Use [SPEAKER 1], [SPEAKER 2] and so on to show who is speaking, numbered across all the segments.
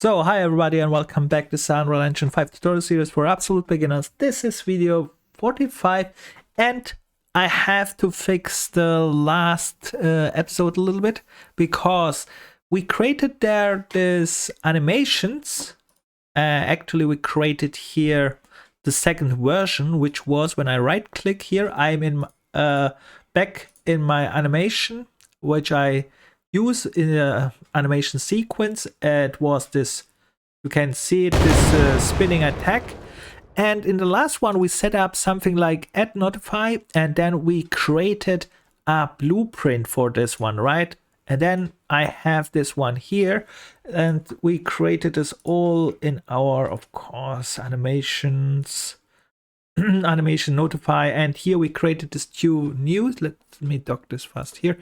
[SPEAKER 1] So hi everybody and welcome back to the Unreal Engine 5 tutorial series for absolute beginners. This is video 45 and I have to fix the last episode a little bit because we created there this animations. Actually we created here the second version, which was when I right click here, I'm in back in my animation, which I use in the animation sequence. It was this, you can see it, this spinning attack. And in the last one we set up something like add notify, and then we created a blueprint for this one, right? And then I have this one here, and we created this all in our, of course, animations animation notify, and here we created this two new. Let me dock this fast here.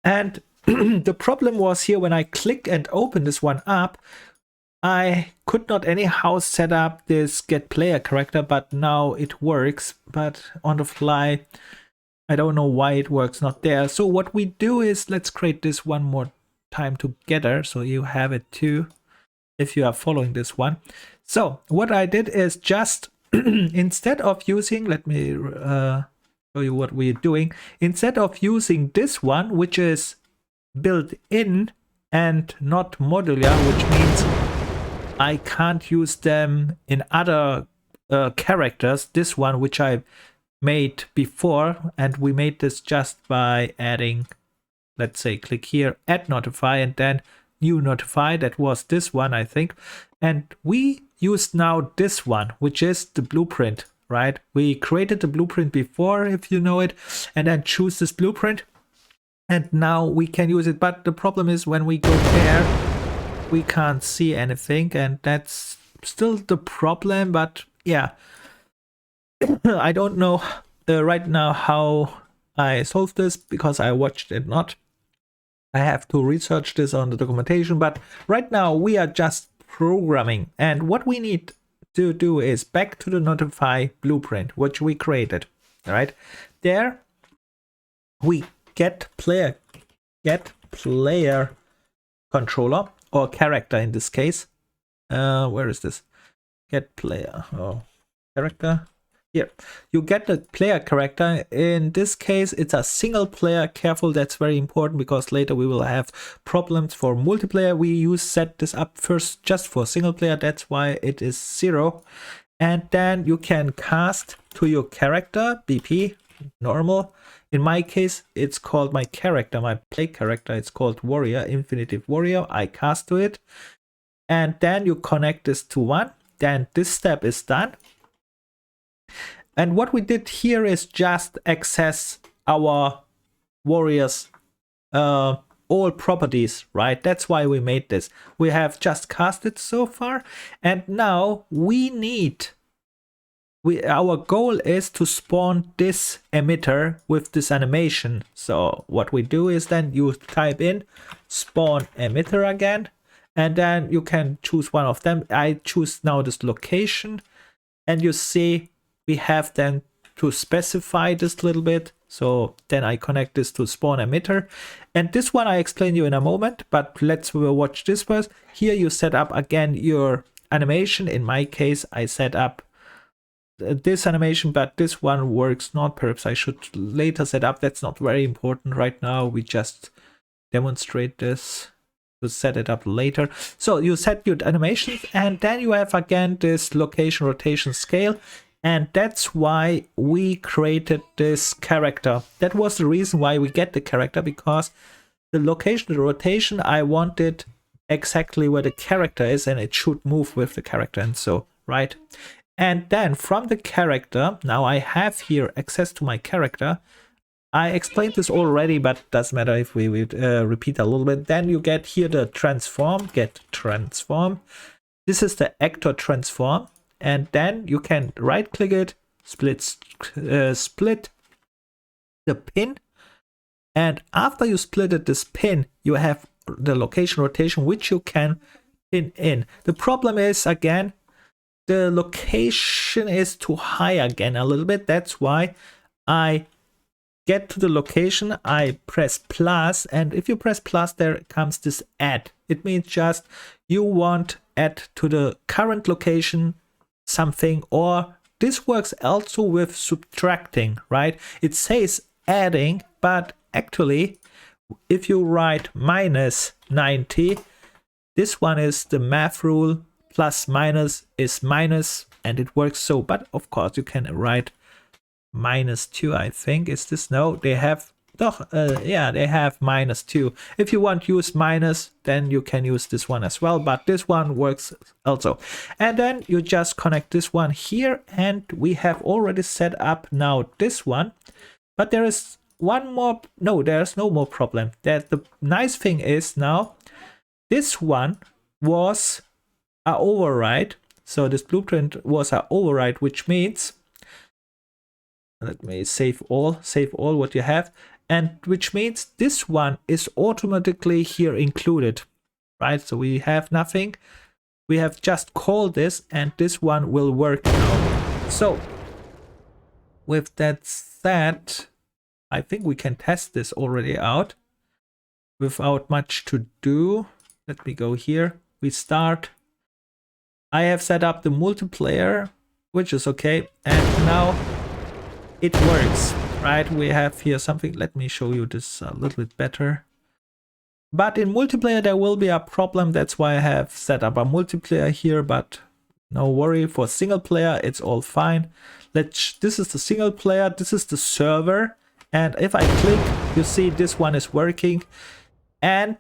[SPEAKER 1] And the problem was here when I click and open this one up, I could not anyhow set up this get player character, but now it works. But on the fly, I don't know why it works not there. So what we do is, let's create this one more time together so you have it too if you are following this one. So what I did is just instead of using, let me show you what we're doing. Instead of using this one, which is built in and not modular, which means I can't use them in other characters, this one which I made before, and we made this just by adding, let's say, click here, add notify, and then new notify. That was this one, I think. And we used now this one, which is the blueprint, right? We created the blueprint before, if you know it, and then choose this blueprint. And now we can use it. But the problem is when we go there, we can't see anything. And that's still the problem. But yeah, I don't know right now how I solved this because I watched it not. I have to research this on the documentation. But right now we are just programming. And what we need to do is back to the notify blueprint, which we created. All right. There we get player controller or character in this case. Where is this? Get player. Oh, character. Here you get the player character. In this case it's a single player. Careful, that's very important because later we will have problems for multiplayer. We set this up first just for single player, that's why it is 0. And then you can cast to your character BP normal. In my case, it's called my character, my play character. It's called Warrior, Infinitive Warrior. I cast to it. And then you connect this to 1. Then this step is done. And what we did here is just access our warriors, all properties, right? That's why we made this. We have just cast it so far. And now we need... our goal is to spawn this emitter with this animation. So what we do is then you type in spawn emitter again, and then you can choose one of them. I choose now this location, and you see we have then to specify this little bit. So then I connect this to spawn emitter, and this one I explain you in a moment, but let's watch this first. Here you set up again your animation. In my case I set up this animation, but this one works not. Perhaps I should later set up. That's not very important right now. We just demonstrate this to set it up later. So you set your animations, and then you have again this location, rotation, scale, and that's why we created this character. That was the reason why we get the character, because the location, the rotation, I wanted exactly where the character is, and it should move with the character, and so right. And then from the character, now I have here access to my character. I explained this already, but it doesn't matter if we repeat a little bit. Then you get here the transform, get transform. This is the actor transform. And then you can right click it, split the pin. And after you splitted this pin, you have the location rotation, which you can pin in. The problem is, again, the location is too high again a little bit. That's why I get to the location, I press plus, and if you press plus, there comes this add. It means just you want add to the current location something, or this works also with subtracting, right? It says adding, but actually if you write minus 90, this one is the math rule, plus minus is minus, and it works so. But of course you can write minus 2, I think. Is this? No, they have yeah, they have minus 2. If you want to use minus, then you can use this one as well, but this one works also. And then you just connect this one here, and we have already set up now this one. But there is one more. No, there's no more problem. That the nice thing is now this one was an override. So this blueprint was an override, which means, let me save all what you have, and which means this one is automatically here included, right? So we have nothing. We have just called this, and this one will work now. So with that said, I think we can test this already out without much to do. Let me go here. We start. I have set up the multiplayer, which is okay. And now it works, right? We have here something. Let me show you this a little bit better. But in multiplayer, there will be a problem. That's why I have set up a multiplayer here, but no worry. For single player, it's all fine. This is the single player. This is the server. And if I click, you see this one is working. And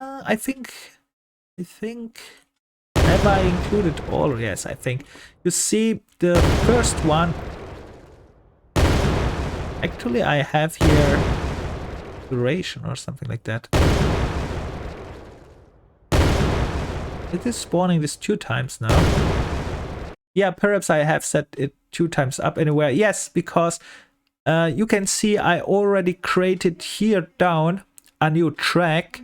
[SPEAKER 1] I think have I included all? Yes, I think. You see the first one. Actually, I have here duration or something like that. It is spawning this 2 times now. Yeah, perhaps I have set it 2 times up anywhere. Yes, because you can see I already created here down a new track,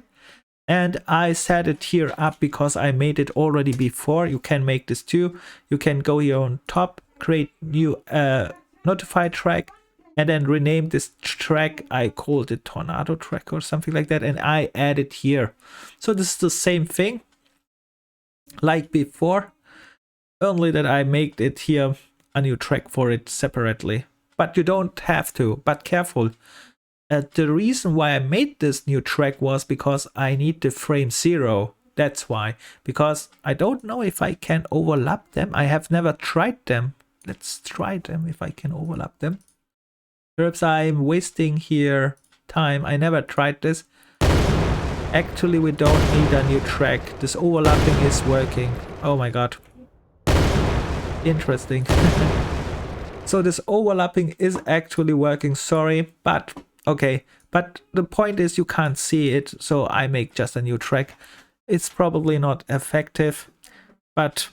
[SPEAKER 1] and I set it here up because I made it already before. You can make this too. You can go here on top, create new notify track, and then rename this track. I called it tornado track or something like that, and I add it here. So this is the same thing like before, only that I made it here a new track for it separately. But you don't have to, but careful. The reason why I made this new track was because I need the frame 0. That's why. Because I don't know if I can overlap them. I have never tried them. Let's try them if I can overlap them. Perhaps I'm wasting here time. I never tried this. Actually, we don't need a new track. This overlapping is working. Oh my god. Interesting. So this overlapping is actually working, sorry, but okay. But the point is you can't see it, so I make just a new track. It's probably not effective, but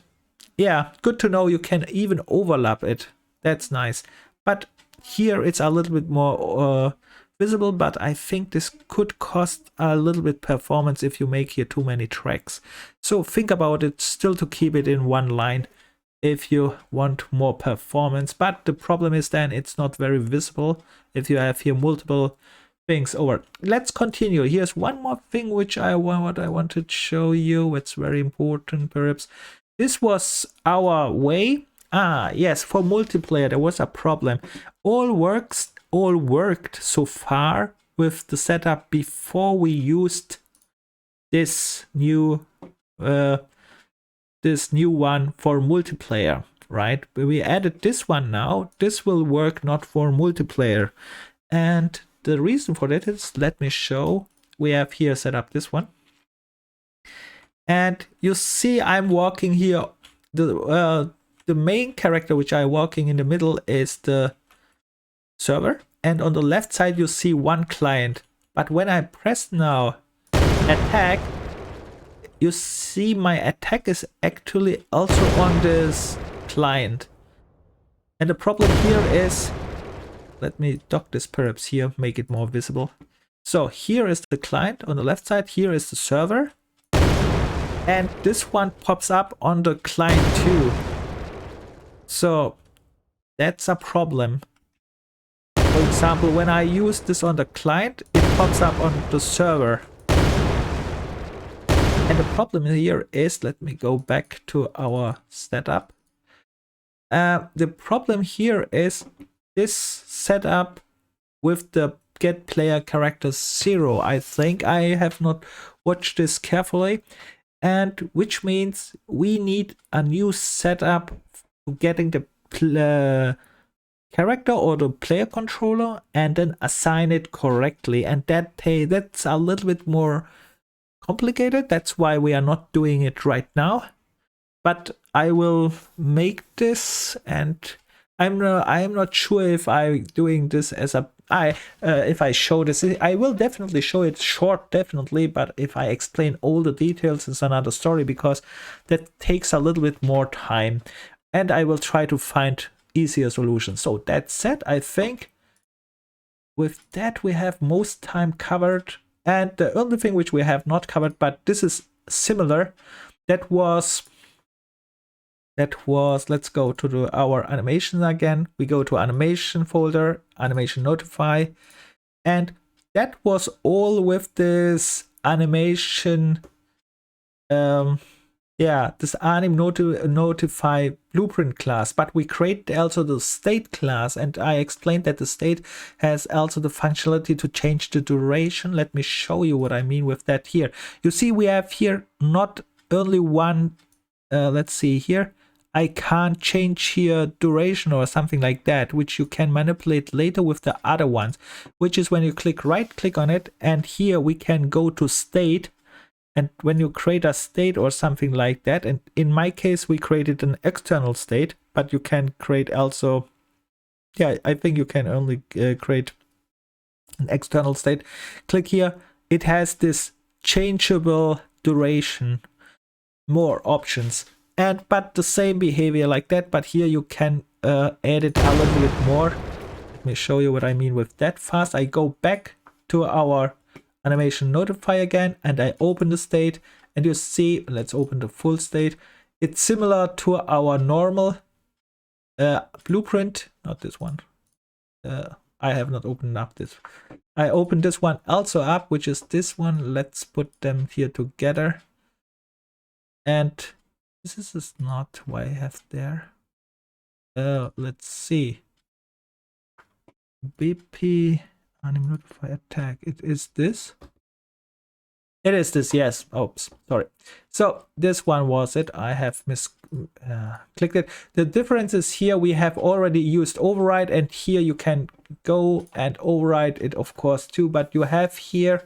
[SPEAKER 1] yeah, good to know you can even overlap it. That's nice. But here it's a little bit more visible, but I think this could cost a little bit performance if you make here too many tracks. So think about it, still to keep it in one line if you want more performance. But the problem is then it's not very visible if you have here multiple things over. Let's continue. Here's one more thing which I wanted to show you. It's very important perhaps. This was our way. Yes, for multiplayer there was a problem. All worked so far with the setup before we used this new one for multiplayer, right? We added this one now. This will work not for multiplayer, and the reason for that is, let me show. We have here set up this one, and you see I'm walking here. The main character which I'm walking in the middle is the server, and on the left side you see one client. But when I press now attack, you see my attack is actually also on this client. And the problem here is, let me dock this perhaps here, make it more visible. So here is the client on the left side, here is the server, and this one pops up on the client too. So that's a problem. For example, when I use this on the client, it pops up on the server. And the problem here is, let me go back to our setup. The problem here is this setup with the get player character 0. I think I have not watched this carefully, and which means we need a new setup for getting the character or the player controller and then assign it correctly, and that's a little bit more complicated. That's why we are not doing it right now, but I will make this, and I'm not sure if I'm doing this as a if I show this. I will definitely show it short, definitely, but if I explain all the details, it's another story, because that takes a little bit more time, and I will try to find easier solutions. So that said, I think with that we have most time covered, and the only thing which we have not covered, but this is similar, that was let's go to our animation again. We go to animation folder, animation notify, and that was all with this animation this anim notify blueprint class, but we create also the state class, and I explained that the state has also the functionality to change the duration. Let me show you what I mean with that here. You see, we have here not only one, let's see here, I can't change here duration or something like that, which you can manipulate later with the other ones, which is when you right click on it, and here we can go to state. And when you create a state or something like that, and in my case, we created an external state, but you can create also, I think you can only create an external state. Click here. It has this changeable duration, more options, but the same behavior like that. But here you can add it a little bit more. Let me show you what I mean with that fast. I go back to our animation notify again, and I open the state, and you see, let's open the full state. It's similar to our normal blueprint, not this one. I have not opened up this. I opened this one also up, which is this one. Let's put them here together. And this is not what I have there. Let's see. BP anim notify attack. It is this. It is this, yes. Oops, sorry. So this one was it. I have clicked it. The difference is here we have already used override, and here you can go and override it, of course, too. But you have here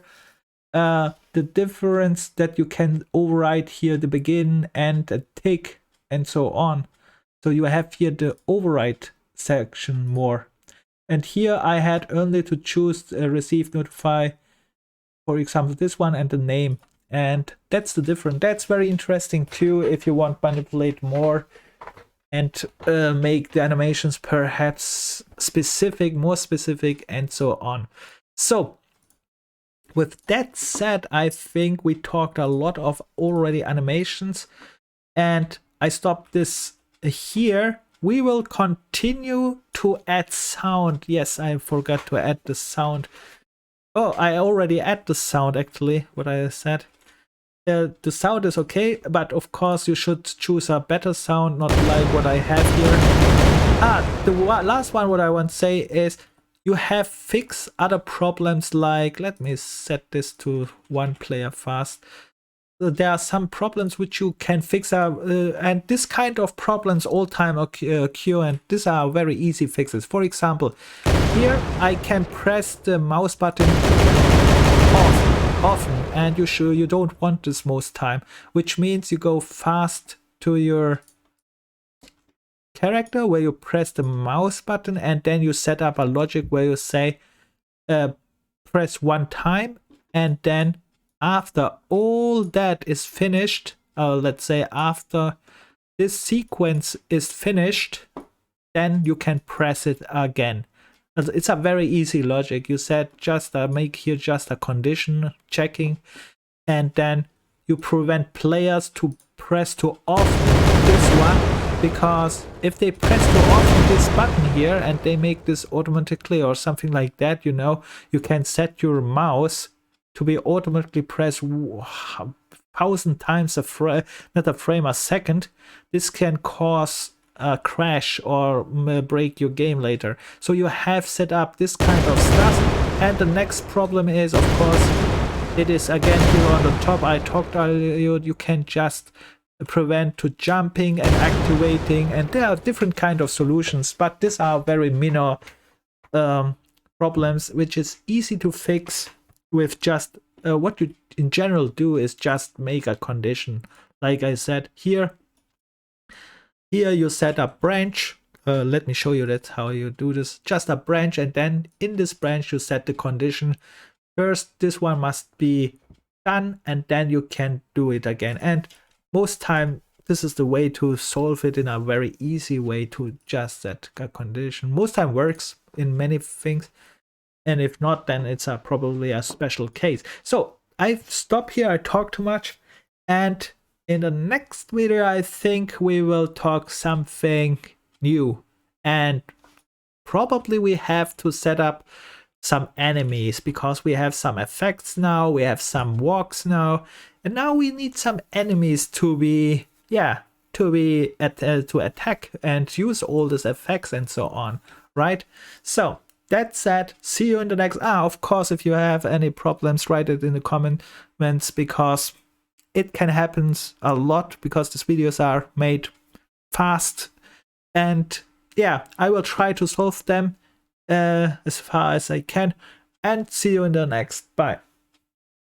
[SPEAKER 1] the difference that you can override here the begin and a tick and so on. So you have here the override section more. And here I had only to choose receive notify, for example, this one, and the name. And that's the difference. That's very interesting too, if you want to manipulate more and make the animations perhaps specific, more specific, and so on. So with that said, I think we talked a lot of already animations, and I stopped this here. We will continue to add sound. Yes, I forgot to add the sound. Oh, I already add the sound, actually, what I said. The sound is okay, but of course you should choose a better sound, not like what I have here. The last one what I want to say is you have fixed other problems, like, let me set this to one player fast. There are some problems which you can fix, and this kind of problems all time occur, and these are very easy fixes. For example, here I can press the mouse button often, and you don't want this most time, which means you go fast to your character where you press the mouse button, and then you set up a logic where you say press one time, and then after all that is finished, let's say after this sequence is finished, then you can press it again. It's a very easy logic. You said just make here just a condition checking, and then you prevent players to press too often this one, because if they press too often this button here and they make this automatically or something like that, you know, you can set your mouse to be automatically pressed 1,000 times not a frame a second. This can cause a crash or break your game later. So you have set up this kind of stuff. And the next problem is, of course, it is again here on the top. I talked earlier, you can just prevent to jumping and activating, and there are different kind of solutions, but these are very minor problems which is easy to fix with just what you in general do is just make a condition. Like I said, here you set a branch. Let me show you that's how you do this. Just a branch, and then in this branch you set the condition. First, this one must be done, and then you can do it again. And most time, this is the way to solve it in a very easy way, to just set a condition. Most time works in many things, and if not, then it's probably a special case. So I stop here. I talk too much, and in the next video, I think we will talk something new, and probably we have to set up some enemies, because we have some effects now, we have some walks now, and now we need some enemies to be to attack and use all these effects and so on, right? So that said, see you in the next. Of course, if you have any problems, write it in the comments, because it can happen a lot, because these videos are made fast, and yeah, I will try to solve them as far as I can, and see you in the next. Bye.